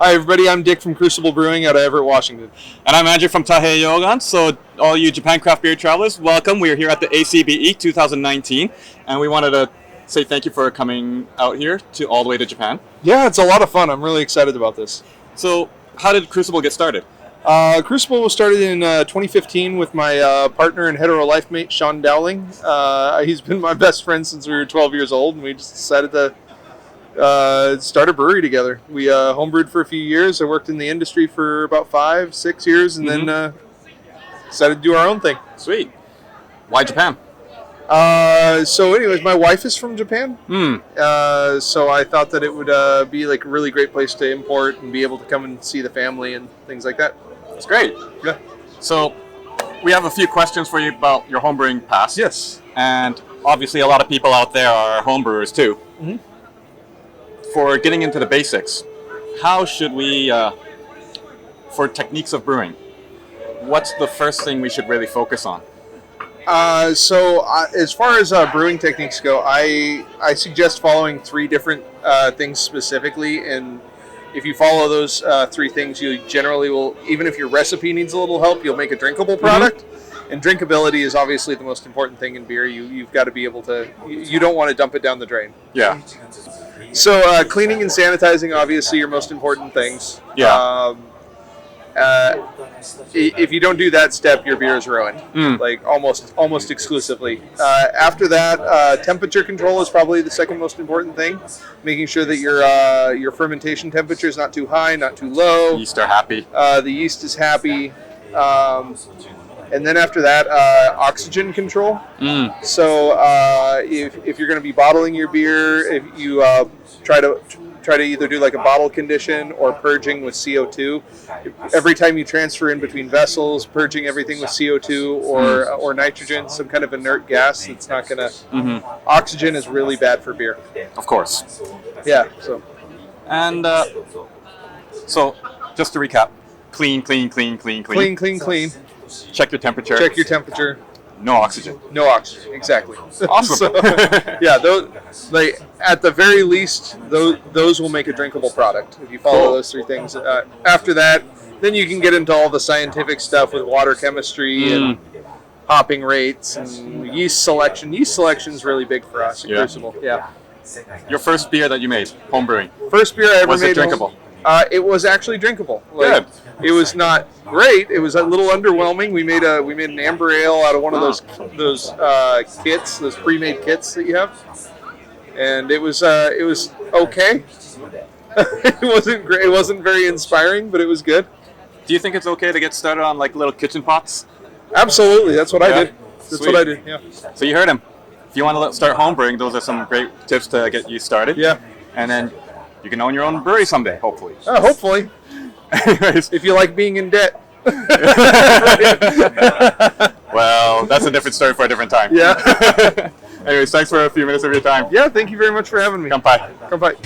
Hi everybody, I'm Dick from Crucible Brewing out of Everett, Washington. And I'm Andrew from Taiheiyogan. So all you Japan craft beer travelers, welcome. We're here at the ACBE 2019, and we wanted to say thank you for coming out here all the way to Japan. Yeah, it's a lot of fun. I'm really excited about this. So how did Crucible get started? Crucible was started in 2015 with my partner and hetero life mate, Sean Dowling. He's been my best friend since we were 12 years old, and we just decided to start a brewery together. We homebrewed for a few years. I worked in the industry for about 5-6 years, and then decided to do our own thing. Sweet. Why Japan? So anyways, my wife is from Japan. So I thought that it would be like a really great place to import and be able to come and see the family and things like that. That's great. Yeah. So we have a few questions for you about your homebrewing past. Yes. And obviously a lot of people out there are homebrewers too. Mm-hmm. For getting into the basics, how should we, for techniques of brewing, what's the first thing we should really focus on? So as far as brewing techniques go, I suggest following 3 different things specifically, and if you follow those 3 things, you generally will, even if your recipe needs a little help, you'll make a drinkable product. Mm-hmm. And drinkability is obviously the most important thing in beer. You've got to be able to, you don't want to dump it down the drain. Yeah. So cleaning and sanitizing, obviously, your most important things. Yeah. If you don't do that step, your beer is ruined, like almost exclusively. After that, temperature control is probably the second most important thing. Making sure that your fermentation temperature is not too high, not too low. Yeast are happy. The yeast is happy. And then after that, oxygen control. So if you're going to be bottling your beer, if you try to either do like a bottle condition or purging with CO2. Every time you transfer in between vessels, purging everything with CO2 or nitrogen, some kind of inert gas that's not going to... Oxygen is really bad for beer. Of course. Yeah. So. And so just to recap, clean. Clean. Check your temperature. Check your temperature. No oxygen. No oxygen, exactly. Awesome. So, yeah, those, like, at the very least, those will make a drinkable product if you follow those 3 things. After that, then you can get into all the scientific stuff with water chemistry and hopping rates and yeast selection. Yeast selection is really big for us at Crucible. Yeah. Your first beer that you made, homebrewing. First beer I ever made. Was it drinkable? It was actually drinkable. Good. It was not great. It was a little underwhelming. We made an amber ale out of one of those kits, those pre-made kits that you have, and it was okay. It wasn't great. It wasn't very inspiring, but it was good. Do you think it's okay to get started on like little kitchen pots? Absolutely. That's what I did. That's what I did. Yeah. So you heard him. If you want to start homebrewing, those are some great tips to get you started. Yeah. And then you can own your own brewery someday, hopefully. Hopefully. Anyways. If you like being in debt. Well, that's a different story for a different time. Yeah. Anyways, thanks for a few minutes of your time. Yeah, thank you very much for having me. Kanpai. Kanpai.